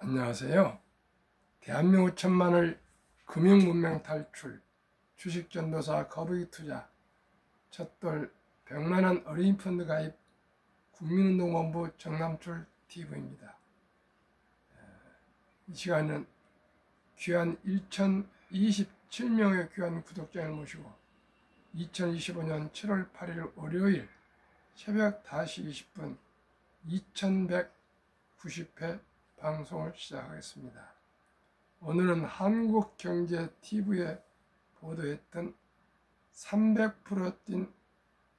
안녕하세요. 대한민국 천만을 금융문명 탈출, 주식전도사 거북이 투자, 첫돌 100만원 어린이 펀드 가입, 국민운동본부 정남출 TV입니다. 이 시간은 귀한 1027명의 귀한 구독자를 모시고 2025년 7월 8일 월요일 새벽 5시 20분 2190회 방송을 시작하겠습니다. 오늘은 한국경제TV에 보도했던 300% 뛴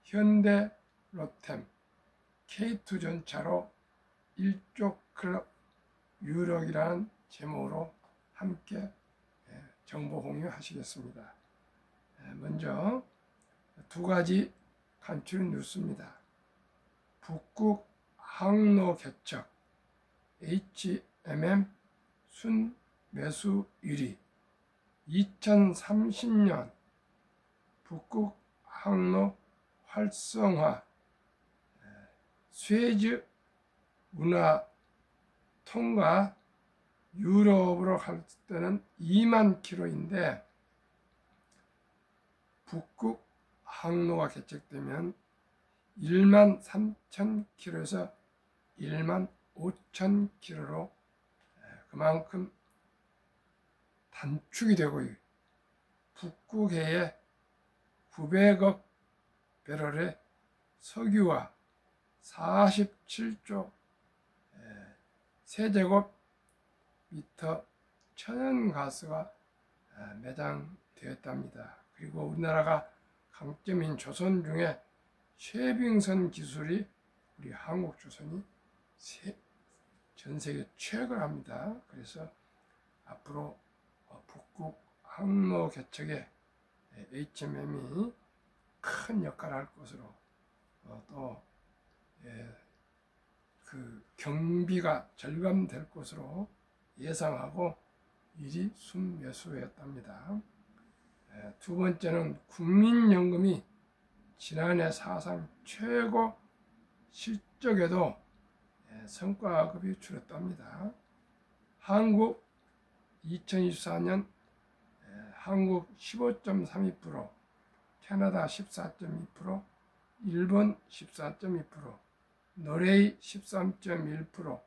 현대 로템 K2전차로 1조 클럽 유력이라는 제목으로 함께 정보 공유하시겠습니다. 먼저 두 가지 간추린 뉴스입니다. 북극 항로 개척 HMM 순매수 1위 2030년 북극 항로 활성화 스웨즈 운하 통과 유럽으로 갈 때는 2만 킬로인데 북극 항로가 개척되면 1만 3천 킬로에서 1만 5천 킬로로 그만큼 단축이 되고 북극해에 900억 배럴의 석유와 47조 세제곱미터 천연가스가 매장되었답니다. 그리고 우리나라가 강점인 조선 중에 쉐빙선 기술이 우리 한국조선이 전 세계 최고를 합니다. 그래서 앞으로 북극 항로 개척에 HMM이 큰 역할을 할 것으로 또 그 경비가 절감될 것으로 예상하고 일이 순매수였답니다. 두 번째는 국민연금이 지난해 사상 최고 실적에도 성과급이 줄었답니다. 한국 2024년 한국 15.32%, 캐나다 14.2%, 일본 14.2%, 노르웨이 13.1%,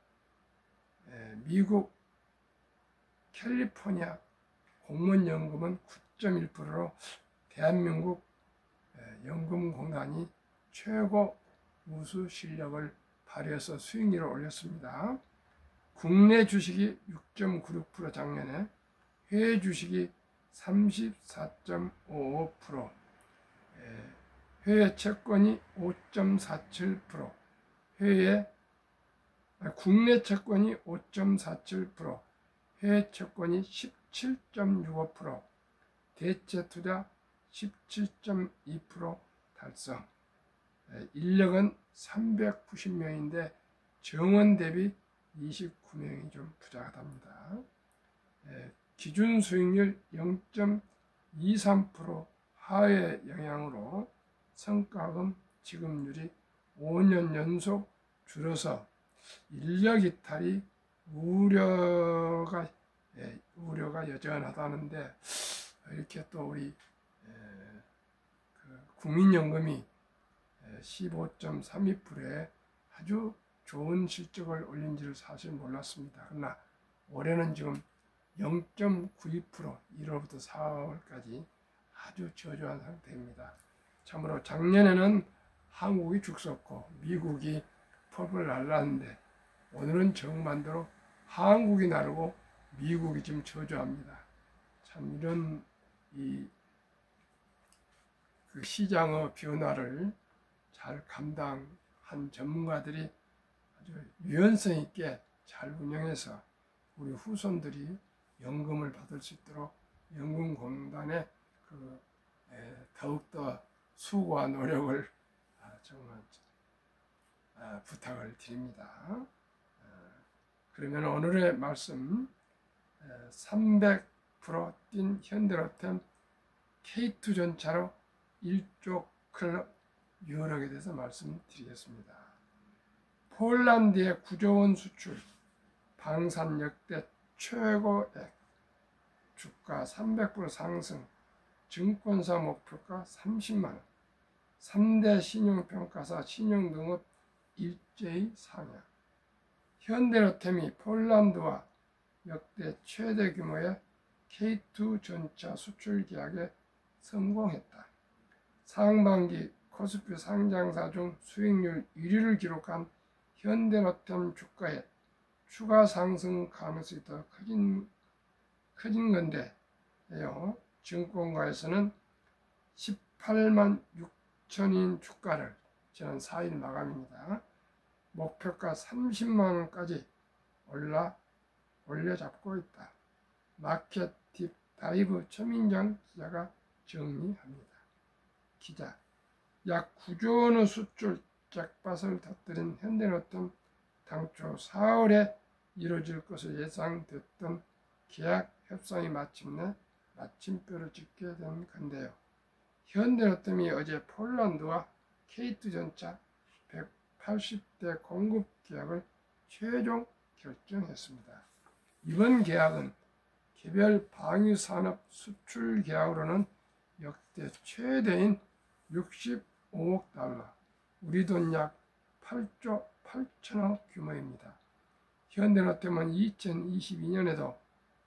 미국 캘리포니아 공무원연금은 9.1%로 대한민국 연금공단이 최고 우수 실력을 발휘해서 수익률을 올렸습니다. 국내 주식이 6.96% 작년에, 해외 주식이 34.55%, 해외 채권이 5.47%, 국내 채권이 5.47%, 해외 채권이 17.65%, 대체 투자 17.2% 달성. 인력은 390명인데 정원 대비 29명이 좀 부족하답니다. 기준 수익률 0.23% 하회 영향으로 성과금 지급률이 5년 연속 줄어서 인력 이탈이 우려가 여전하다는데, 이렇게 또 우리 국민연금이 15.32%에 아주 좋은 실적을 올린지를 사실 몰랐습니다. 그러나 올해는 지금 0.92% 1월부터 4월까지 아주 저조한 상태입니다. 참으로 작년에는 한국이 죽었고 미국이 펄펄 날랐는데 오늘은 정반대로 한국이 나르고 미국이 지금 저조합니다. 참 이런 그 시장의 변화를 잘 감당한 전문가들이 아주 유연성 있게 잘 운영해서 우리 후손들이 연금을 받을 수 있도록 연금공단에 더욱더 수고와 노력을 정말 부탁을 드립니다. 그러면 오늘의 말씀 300% 뛴 현대로템 K2전차로 1조 클럽 유럽에 대해서 말씀드리겠습니다. 폴란드의 9조 원 수출, 방산 역대 최고액, 주가 300% 상승, 증권사 목표가 30만원, 3대 신용평가사 신용등급 일제히 상향. 현대로템이 폴란드와 역대 최대 규모의 K2 전차 수출 계약에 성공했다. 상반기 코스피 상장사 중 수익률 1위를 기록한 현대로템 주가에 추가 상승 가능성이 더 커진 건데요. 증권가에서는 18만 6천인 주가를 지난 4일 마감입니다. 목표가 30만원까지 올려잡고 있다. 마켓 딥 다이브 최민정 기자가 정리합니다. 기자, 약 9조 원의 수출 잭팟을 터뜨린 현대로템 당초 4월에 이루어질 것으로 예상됐던 계약 협상이 마침내 마침표를 찍게 된 건데요. 현대로템이 어제 폴란드와 K2 전차 180대 공급 계약을 최종 결정했습니다. 이번 계약은 개별 방위산업 수출 계약으로는 역대 최대인 65억 달러, 우리 돈 약 8조 8천억 규모입니다. 현대로템은 2022년에도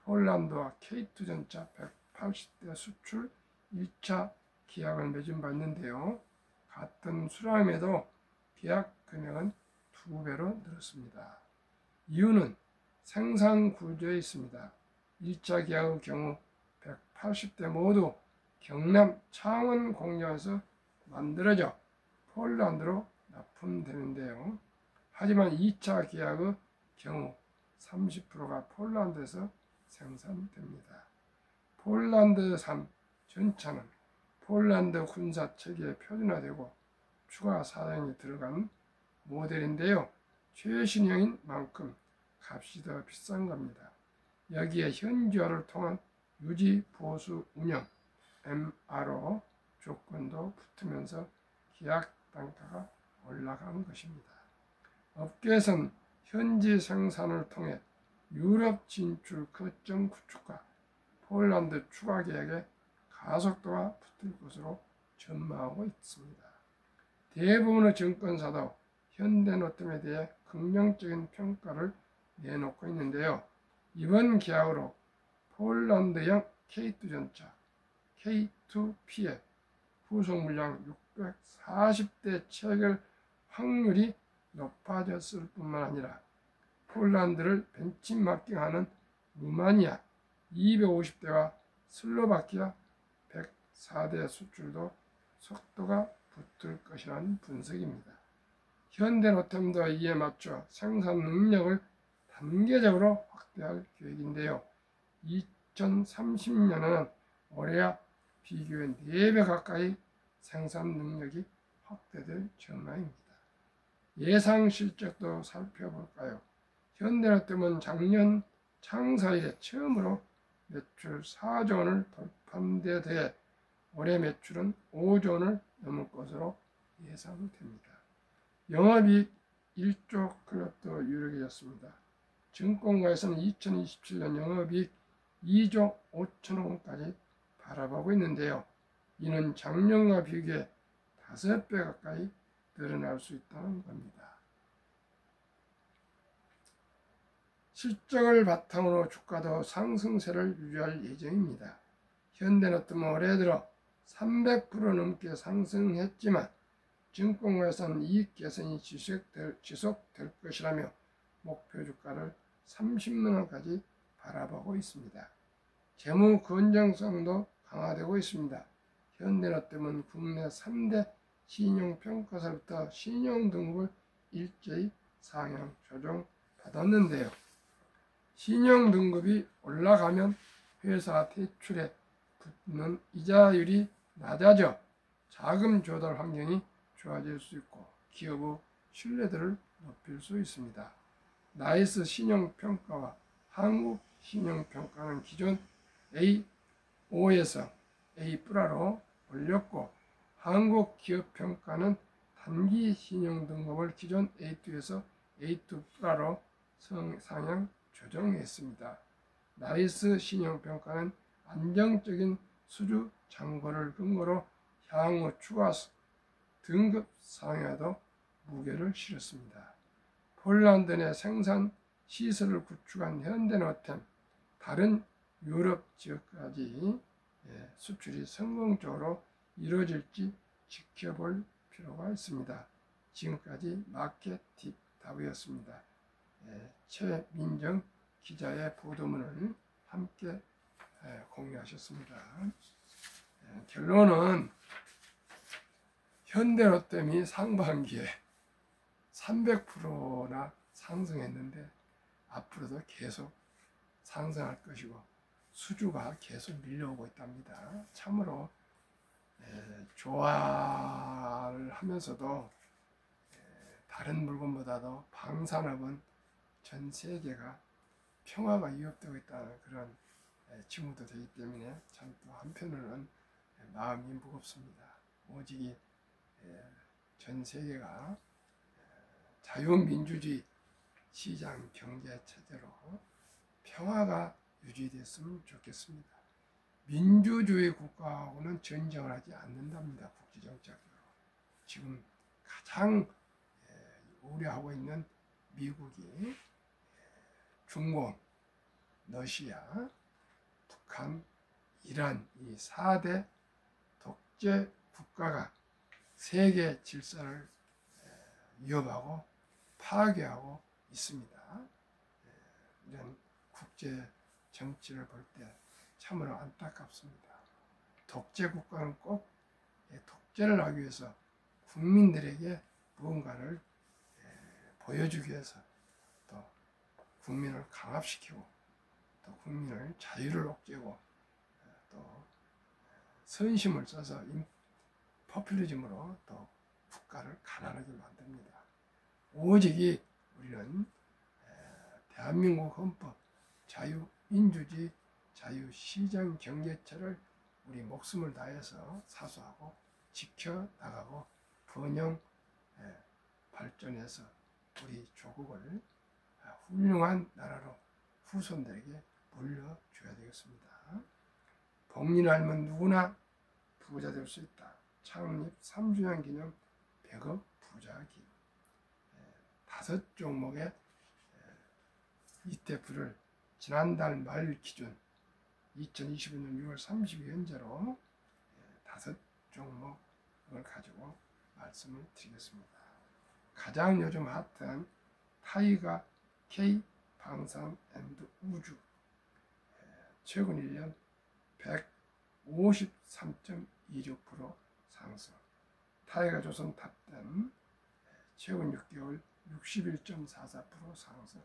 폴란드와 K2 전차 180대 수출 1차 계약을 맺은 바 있는데요. 같은 수량임에도 계약 금액은 2배로 늘었습니다. 이유는 생산 구조에 있습니다. 1차 계약의 경우 180대 모두 경남 창원 공장에서 만들어져 폴란드로 납품되는데요. 하지만 2차 계약의 경우 30%가 폴란드에서 생산됩니다. 폴란드산 전차는 폴란드 군사 체계에 표준화되고 추가 사양이 들어간 모델인데요. 최신형인 만큼 값이 더 비싼 겁니다. 여기에 현지화를 통한 유지 보수 운영 MRO 조건도 붙으면서 계약 단가가 올라간 것입니다. 업계에서는 현지 생산을 통해 유럽 진출 거점 구축과 폴란드 추가 계약에 가속도가 붙을 것으로 전망하고 있습니다. 대부분의 증권사도 현대로템에 대해 긍정적인 평가를 내놓고 있는데요. 이번 계약으로 폴란드형 K2 전차 K2P의 후속 물량 640대 체결 확률이 높아졌을 뿐만 아니라 폴란드를 벤치마킹하는 루마니아 250대와 슬로바키아 104대 수출도 속도가 붙을 것이라는 분석입니다. 현대로템도 이에 맞춰 생산 능력을 단계적으로 확대할 계획인데요. 2030년에는 올해와 비교해 4배 가까이 생산 능력이 확대될 전망입니다. 예상 실적도 살펴볼까요? 현대로템은 작년 창사 이래 처음으로 매출 4조 원을 돌파한 데 대해 올해 매출은 5조 원을 넘을 것으로 예상됩니다. 영업이익 1조 클럽도 유력해졌습니다. 증권가에서는 2027년 영업이익 2조 5천억 원까지 바라보고 있는데요. 이는 작년과 비교해 5배 가까이 늘어날 수 있다는 겁니다. 실적을 바탕으로 주가도 상승세를 유지할 예정입니다. 현대로템은 올해 들어 300% 넘게 상승했지만 증권가에서는 이익 개선이 지속될 것이라며 목표 주가를 30만원까지 바라보고 있습니다. 재무 건전성도 강화되고 있습니다. 현대로템은 국내 3대 신용평가사로부터 신용등급을 일제히 상향 조정받았는데요. 신용등급이 올라가면 회사 대출에 붙는 이자율이 낮아져 자금 조달 환경이 좋아질 수 있고 기업의 신뢰도를 높일 수 있습니다. 나이스 신용평가와 한국신용평가는 기존 A5에서 A+로 올렸고 한국기업평가는 단기 신용등급을 기존 A2에서 A2+로 상향 조정했습니다. 나이스 신용평가는 안정적인 수주 장고를 근거로 향후 추가 등급 상에도 무게를 실었습니다. 폴란드 내 생산 시설을 구축한 현대노템, 다른 유럽 지역까지 수출이 성공적으로 이루어질지 지켜볼 필요가 있습니다. 지금까지 마켓 딥답이었습니다. 최민정 기자의 보도문을 함께 공유하셨습니다. 결론은 현대로템이 상반기에 300%나 상승했는데 앞으로도 계속 상승할 것이고 수주가 계속 밀려오고 있답니다. 참으로 조화를 하면서도 다른 물건보다도 방산업은 전 세계가 평화가 위협되고 있다는 그런 징후도 되기 때문에 참 또 한편으로는 마음이 무겁습니다. 오직 전 세계가 자유민주주의 시장 경제 체제로 평화가 유지됐으면 좋겠습니다. 민주주의 국가하고는 전쟁을 하지 않는답니다. 국제정책으로. 지금 가장 우려하고 있는 미국이 중국, 러시아, 북한, 이란 이 4대 독재 국가가 세계 질서를 위협하고 파괴하고 있습니다. 이런 국제 정치를 볼 때 참으로 안타깝습니다. 독재 국가는 꼭 독재를 하기 위해서 국민들에게 무언가를 보여주기 위해서 또 국민을 강압시키고 또 국민을 자유를 억제고 또 선심을 써서 포퓰리즘으로 또 국가를 가난하게 만듭니다. 오직 우리는 대한민국 헌법, 자유민주주의, 자유시장 경제체를 우리 목숨을 다해서 사수하고 지켜나가고 번영 발전해서 우리 조국을 훌륭한 나라로 후손들에게 물려줘야 되겠습니다. 복리를 알면 누구나 부자 될 수 있다. 창립 3주년 기념 100억 부자기 5종목의 ETF를 지난달 말 기준 2025년 6월 30일 현재로 5종목을 가지고 말씀을 드리겠습니다. 가장 요즘 핫한 타이가 K 방산 앤드 우주 최근 1년 153.26% 상승. 타이가 조선 탑10 최근 6개월 61.44% 상승.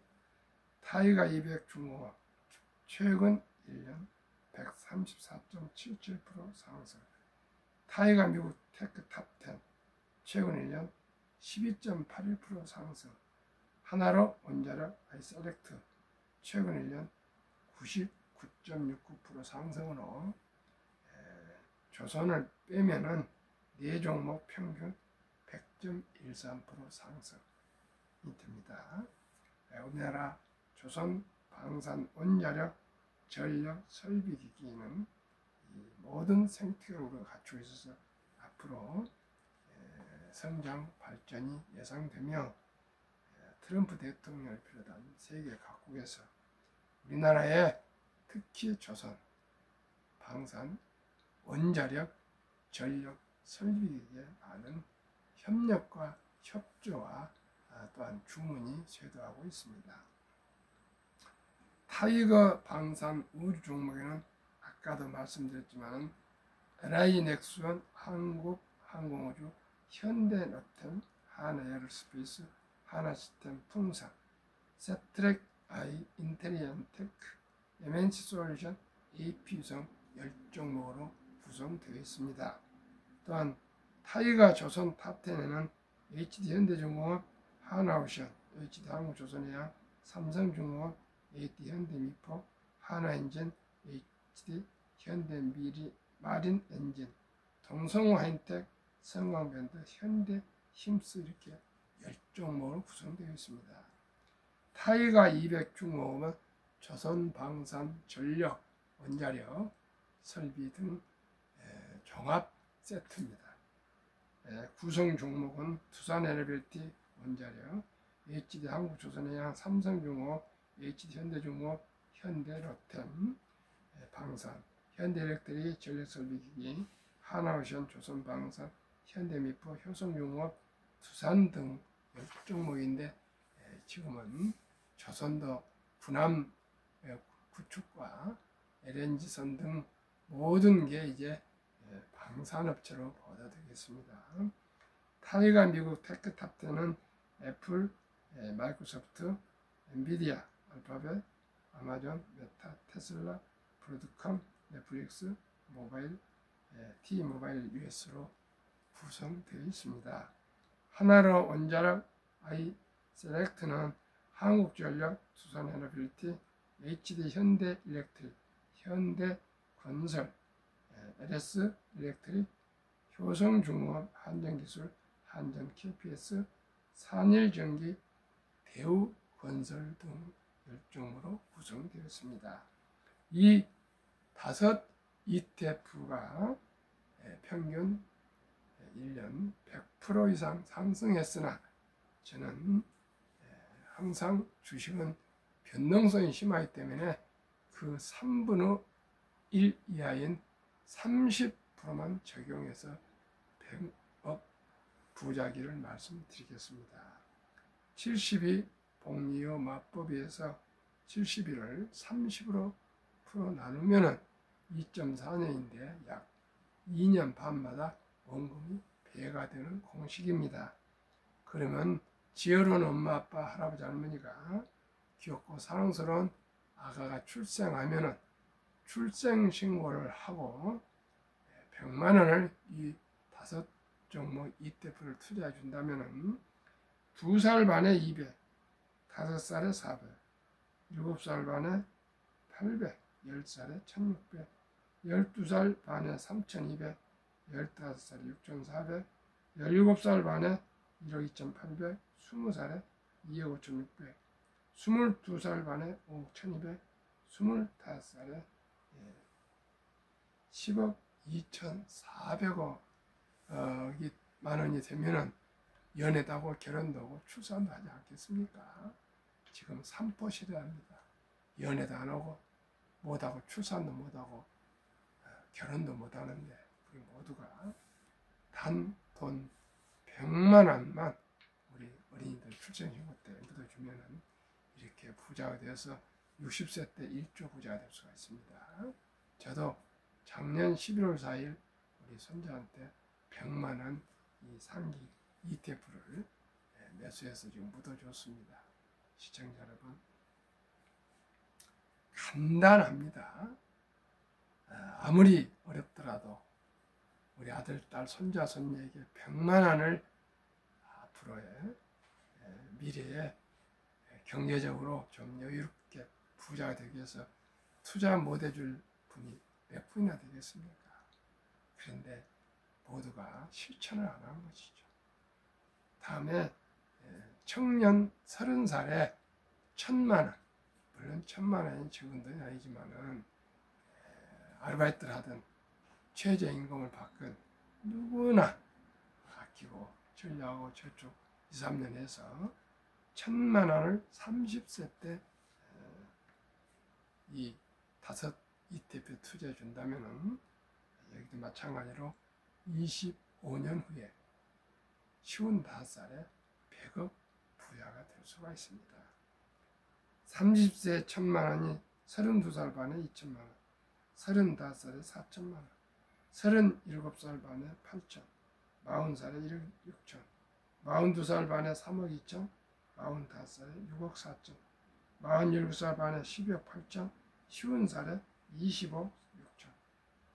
타이가 200 중공업 최근 1년 134.77% 상승. 타이가 미국 테크 탑10 최근 1년 12.81% 상승. 하나로 원자력 아이셀렉트 최근 1년 99.69% 상승으로 조선을 빼면은 4종목 평균 100.13% 상승이 됩니다. 우리나라 조선 방산 원자력 전력 설비기기는 모든 생태계를 갖추고 있어서 앞으로 성장 발전이 예상되며 트럼프 대통령을 비롯한 세계 각국에서 우리나라의 특히 조선 방산 원자력 전력 설비기기에 많은 협력과 협조와 또한 주문이 쇄도하고 있습니다. 타이거 방산 우주 종목에는 아까도 말씀드렸지만 LI 넥스원, 한국항공우주, 현대노템, 하나에어로스페이스, 하나시스템 풍산, 세트렉 아이, 인텔리언테크, MNC 솔루션, AP유성 10종목으로 구성되어 있습니다. 또한 타이가 조선 탑10에는 HD현대중공업, 하나오션, HD한국조선해양, 삼성중공업, HD현대미포, 하나엔진, HD현대마린엔진, 동성화인텍, 성광밴드, 현대힘스 이렇게 10종목으로 구성되어 있습니다. 타이가 200중공업은 조선방산전력, 원자력, 설비 등 종합 세트입니다. 구성 종목은 두산에너빌티, 원자력, HD 한국조선해양, 삼성중공업, HD 현대중공업, 현대로템, 방산, 현대일렉트릭, 전력설비기기, 하나오션, 조선방산, 현대미포, 효성중공업, 두산 등 10종목인데 지금은 조선도 군함 구축과 LNG선 등 모든 게 이제 방산업체로 보도되겠습니다. 타이가 미국 테크탑10은 애플, 마이크로소프트, 엔비디아, 알파벳, 아마존, 메타, 테슬라, 브로드컴, 넷플릭스, 모바일, T모바일 US로 구성되어 있습니다. 하나로 원자력 아이셀렉트는 한국전력, 두산에너빌티, HD 현대일렉트릭, 현대건설, LS 일렉트릭, 효성중공업, 한전기술, 한전 KPS, 산일전기, 대우건설 등 10종으로 구성되었습니다. 이 5 ETF가 평균 1년 100% 이상 상승했으나 저는 항상 주식은 변동성이 심하기 때문에 그 3분의 1 이하인 30%만 적용해서 100억 부자기를 말씀드리겠습니다. 72 복리요 마법에서 71을 30으로 나누면 2.4년인데 약 2년 반마다 원금이 배가 되는 공식입니다. 그러면 지혜로운 엄마, 아빠, 할아버지, 할머니가 귀엽고 사랑스러운 아가가 출생하면은 출생신고를 하고 100만 원을 이 5종목 ETF를 투자해 준다면은 2살 반에 200, 5살에 400, 7살 반에 800, 10살에 1600, 12살 반에 3200, 15살에 6400, 17살 반에 1억 2800, 20살에 2억 5600, 22살 반에 5억 1200, 25살에 10억 2400억 만 원이 되면은 연애도 하고 결혼도 하고 출산도 하지 않겠습니까? 지금 삼포 시대입니다. 연애도 안 하고 못하고 출산도 못하고 결혼도 못하는데 우리 모두가 단 돈 100만 원만 우리 어린이들 출생신고 때 묻어주면은 이렇게 부자가 되어서 60세 때 1조 부자가 될 수가 있습니다. 저도 작년 11월 4일 우리 손자한테 100만 원 이 상기 ETF를 매수해서 지금 묻어줬습니다. 시청자 여러분, 간단합니다. 아무리 어렵더라도 우리 아들, 딸, 손자, 손녀에게 100만 원을 앞으로의 미래에 경제적으로 좀 여유롭게 부자가 되기 위해서 투자 못 해줄 분이 몇 분이나 되겠습니까? 그런데 모두가 실천을 안 한 것이죠. 다음에 청년 30살에 1000만 원, 물론 1000만 원이 적은 돈이 아니지만은 아르바이트를 하든 최저임금을 받건 누구나 아끼고 전략하고 저쪽 2, 3년 해서 1000만 원을 30세 때 이 5 ETF에 투자해 준다면은 여기도 마찬가지로 25년 후에 55살에 100억 부자가 될 수가 있습니다. 30세에 1000만 원이 32살 반에 2천만 원, 35살에 4천만 원, 37살 반에 8천, 40살에 1억 6천, 42살 반에 3억 2천, 45살에 6억 4천, 47살 반에 12억 8천, 50살에 20억 6천,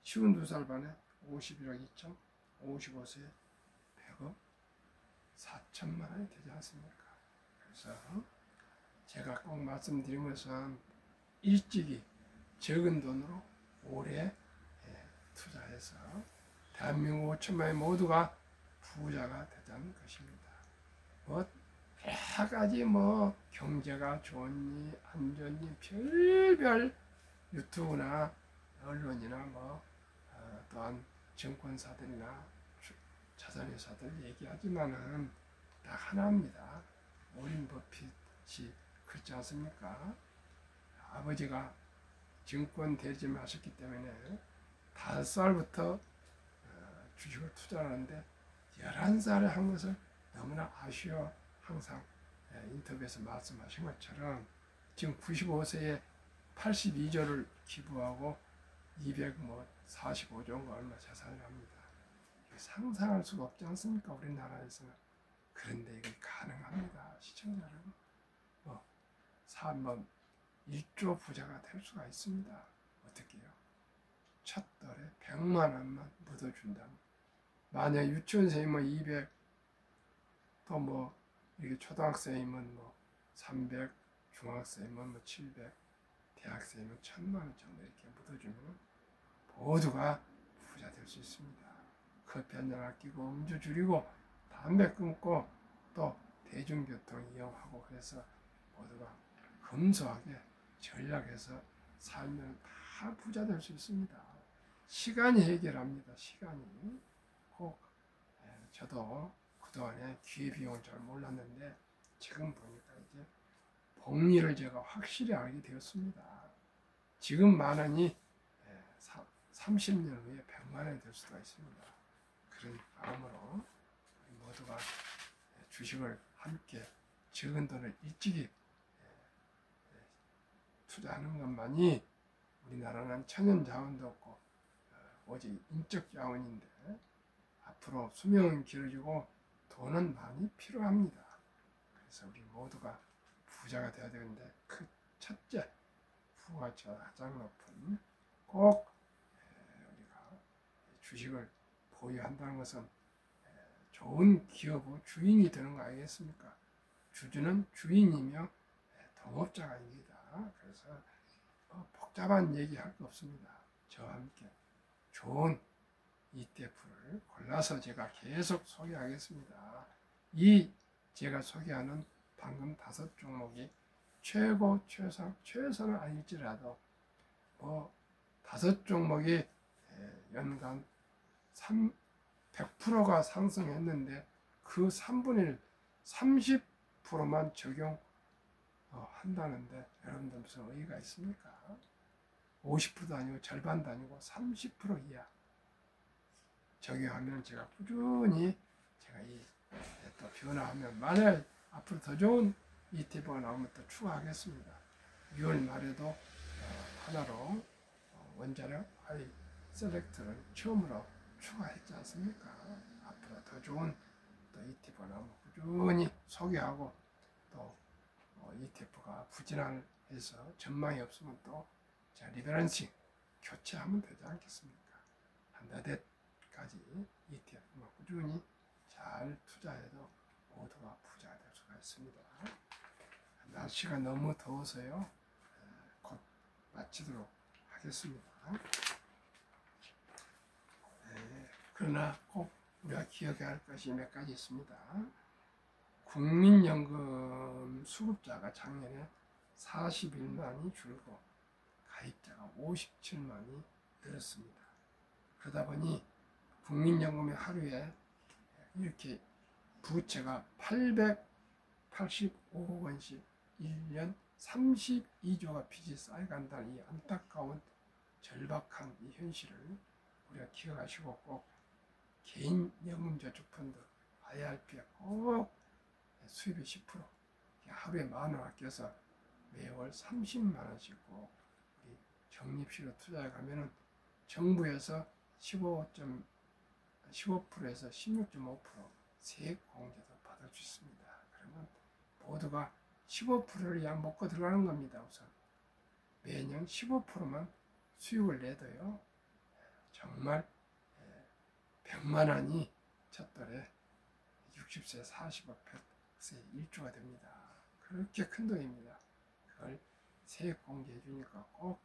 52살 반에 51억 2천, 55세에 100억 4천만 원이 되지 않습니까? 그래서 제가 꼭 말씀드린 것은 일찍이 적은 돈으로 오래 투자해서 대한민국 5천만의 모두가 부자가 되자는 것입니다. 뭐 여러 가지 뭐 경제가 좋니 안 좋니 별별 유튜브나 언론이나 뭐 또한 증권사들이나 자산회사들 얘기하지만은 딱 하나입니다. 워런 버핏이 그렇지 않습니까? 아버지가 증권 대짐하셨기 때문에 5살부터 주식을 투자하는데 11살에 한 것을 너무나 아쉬워 항상 인터뷰에서 말씀하신 것처럼 지금 95세에 82조를 기부하고 245조인가 얼마 자산을 합니다. 상상할 수가 없지 않습니까? 우리나라에서는. 그런데 이게 가능합니다. 시청자 여러분. 뭐 1조 부자가 될 수가 있습니다. 어떻게 해요? 첫 달에 100만 원만 묻어준다면 만약 유치원생이면 200, 또 뭐 이렇게 초등학생이면 뭐 300, 중학생이면 뭐 700, 대학생이면 1000만 원 정도 이렇게 묻어주면 모두가 부자 될 수 있습니다. 커피 한잔 아끼고 음주 줄이고 담배 끊고 또 대중교통 이용하고 그래서 모두가 검소하게 전략해서 살면 다 부자 될 수 있습니다. 시간이 해결합니다. 시간이. 꼭 저도 그동안에 기회비용을 잘 몰랐는데 지금 보니까 이제 복리를 제가 확실히 알게 되었습니다. 지금 만 원이 30년 후에 100만 원이 될 수가 있습니다. 그런 마음으로 모두가 주식을 함께 적은 돈을 일찍이 투자하는 것만이 우리나라는 천연 자원도 없고 오직 인적 자원인데 앞으로 수명은 길어지고 돈은 많이 필요합니다. 그래서 우리 모두가 부자가 되어야 되는데 그 첫째 부가치가 가장 높은 꼭 우리가 주식을 보유한다는 것은 좋은 기업의 주인이 되는 거 아니겠습니까? 주주는 주인이며 동업자가 아닙니다. 그래서 복잡한 얘기할 거 없습니다. 저와 함께 좋은 ETF를 골라서 제가 계속 소개하겠습니다. 이 제가 소개하는 방금 5종목이 최고, 최선은 아닐지라도 뭐 5종목이 연간 100%가 상승했는데 그 3분의 1, 30%만 적용한다는데 여러분들 무슨 의의가 있습니까? 50%도 아니고 절반도 아니고 30% 이하 적용하면 제가 꾸준히 제가 또 변화하면 만약 앞으로 더 좋은 ETF가 나오면 또 추가하겠습니다. 6월 말에도 하나로 원자력 아이 셀렉트를 처음으로 추가했지 않습니까? 앞으로 더 좋은 또 ETF가 나오면 꾸준히 소개하고 또 ETF가 부진해서 전망이 없으면 또 자 리밸런싱 교체하면 되지 않겠습니까? 몇 해까지 ETF만 꾸준히 잘 투자해도 모두가 부자가 될 수가 있습니다. 날씨가 너무 더워서요. 곧 마치도록 하겠습니다. 그러나 꼭 우리가 기억해야 할 것이 몇 가지 있습니다. 국민연금 수급자가 작년에 41만이 줄고 가입자가 57만이 늘었습니다. 그러다 보니 국민연금이 하루에 이렇게 부채가 885억 원씩 1년 32조가 빚이 쌓여간다는 이 안타까운 절박한 이 현실을 우리가 기억하시고 꼭 개인연금저축펀드 IRP에 꼭 수입의 10% 하루에 10,000원 아껴서 매월 30만 원씩 꼭 우리 적립식으로 투자해 가면은 정부에서 15%에서 16.5% 세액 공제도 받을 수 있습니다. 그러면 모두가 15%를 약 먹고 들어가는 겁니다. 우선 매년 15%만 수익을 내도요. 정말 100만 원이 첫 달에 60세, 40억, 100세 1조가 됩니다. 그렇게 큰 돈입니다. 그걸 세액 공제해 주니까 꼭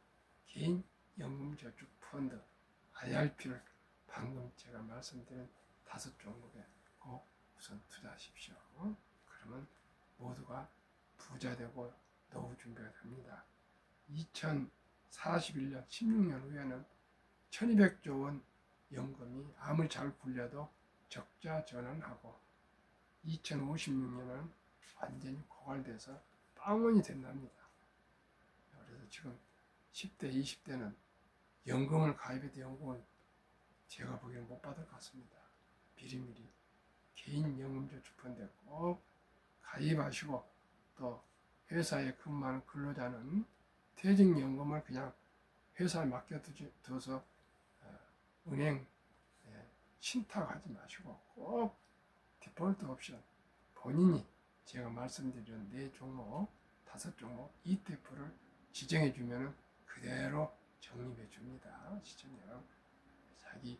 개인 연금저축 펀드 IRP를 방금 제가 말씀드린 5종목에 꼭 우선 투자하십시오. 그러면 모두가 부자 되고 노후 준비가 됩니다. 2041년 16년 후에는 1200조 원 연금이 아무리 잘 굴려도 적자 전환하고 2056년은 완전히 고갈돼서 빵원이 된답니다. 그래서 지금 10대, 20대는 연금을 가입해도 연금을 제가 보기에는 못 받을 것 같습니다. 미리미리 개인연금제 주펀드에 꼭 가입하시고 또 회사에 근무하는 근로자는 퇴직연금을 그냥 회사에 맡겨둬서 은행 신탁하지 마시고 꼭 디폴트 옵션 본인이 제가 말씀드린 4종목, 5종목 ETF를 지정해 주면 그대로 적립해 줍니다. 시청자 자기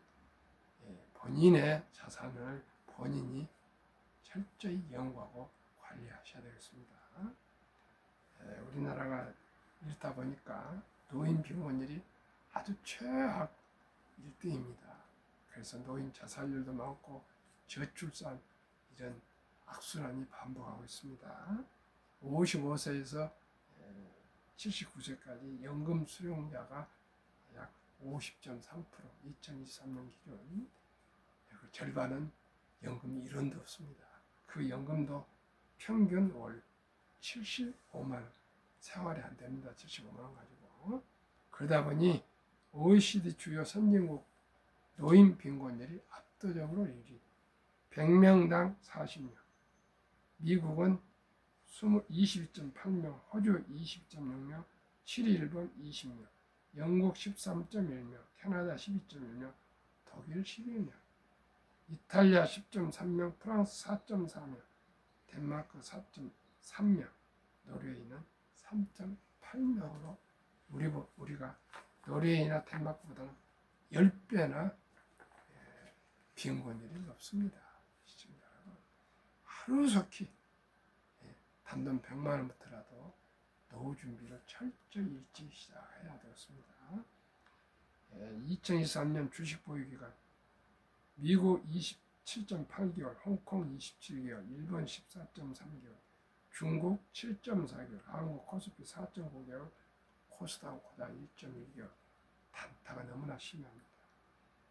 본인의 자산을 본인이 철저히 연구하고 관리하셔야 되겠습니다. 우리나라가 이렇다 보니까 노인 빈곤율이 아주 최악 1등입니다. 그래서 노인 자살률도 많고 저출산 이런 악순환이 반복하고 있습니다. 55세에서 79세까지 연금 수령자가 약 50.3%, 2023년 기준 그 절반은 연금이 1원도 없습니다. 그 연금도 평균 월 75만 원, 생활이 안 됩니다. 75만 원 가지고. 그러다 보니 OECD 주요 선진국 노인 빈곤율이 압도적으로 1위, 100명당 40명, 미국은 22.8명, 호주 20.6명, 칠리, 일본 20명, 영국 13.1명, 캐나다 12.1명, 독일 12명, 이탈리아 10.3명, 프랑스 4.4명, 덴마크 4.3명, 노르웨이는 3.8명으로 우리가 노르웨이나 덴마크보다는 10배나 빈곤율이 높습니다. 시청자 여러분, 하루속히 단돈 100만 원부터라도 노후 준비를 철저히 일찍 시작해야 되겠습니다. 2023년 주식 보유 기간 미국 27.8개월, 홍콩 27개월, 일본 14.3개월, 중국 7.4개월, 한국 코스피 4.9개월, 코스닥 고작 1.1개월. 단타가 너무나 심합니다.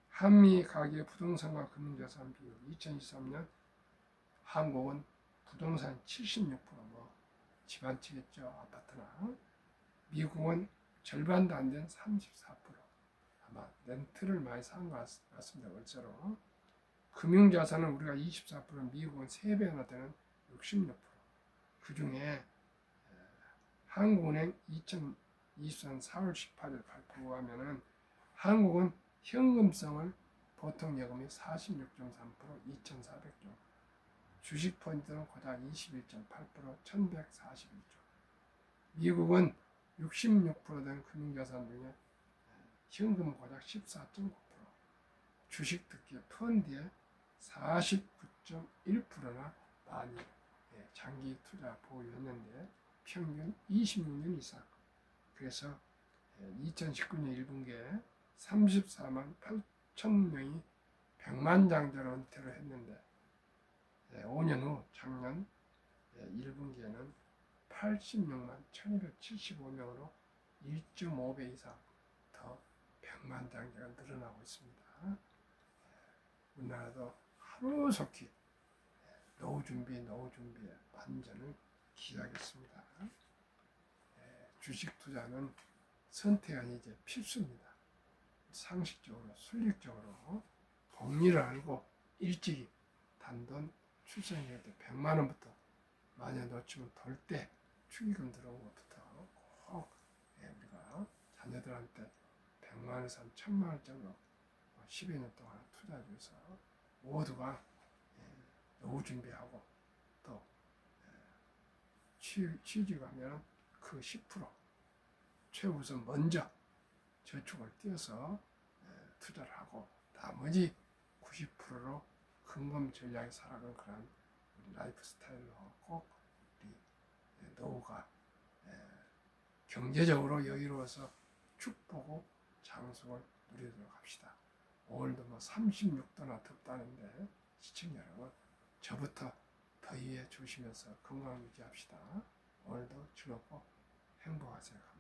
한미 가계 부동산과 금융자산 비율 2023년 한국은 부동산 76%, 뭐 집안치겠죠, 아파트나. 미국은 절반도 안 된 34%. 아마 렌트를 많이 산 것 같습니다. 월세로. 금융자산은 우리가 24%, 미국은 3배나 되는 66%. 그 중에 한국은행 2023년 4월 18일 발표하면은 한국은 현금성을 보통 예금이 46.3%, 2,400조. 주식 펀드는 고작 21.8%, 1,141조. 미국은 66% 된 금융자산 중에 현금 고작 14.9%, 주식 특히 펀드에 49.1%나 많이 장기 투자 보유했는데 평균 26년 이상. 그래서 2019년 1분기에 34만 8천 명이 100만 장자로 은퇴를 했는데 5년 후 작년 1분기에는 86만 1275명으로 1.5배 이상 더 100만 장자가 늘어나고 있습니다. 우리나라도 하루속히 노후 준비에 반전을 기하겠습니다. 주식 투자는 선택이 이제 필수입니다. 상식적으로, 순리적으로 복리를 알고 일찍이 단돈 출생일 때 100만 원부터 만약 놓치면 돌 때 축의금 들어온 것부터 꼭 우리가 자녀들한테 100만 원에서 1,000만 원 정도 10여 년 동안 투자해줘서 모두가 노후 준비하고 또 취직하면 그 10% 최우선 먼저 저축을 띄어서 투자를 하고 나머지 90%로 근검 전략에 살아가는 그런 우리 라이프 스타일로 꼭 우리 노후가 경제적으로 여유로워서 축복하고 장수를 누리도록 합시다. 오늘도 뭐 36도나 덥다는데 시청자 여러분, 저부터 더위에 조심해서 건강 유지합시다. 오늘도 즐겁고 행복하세요.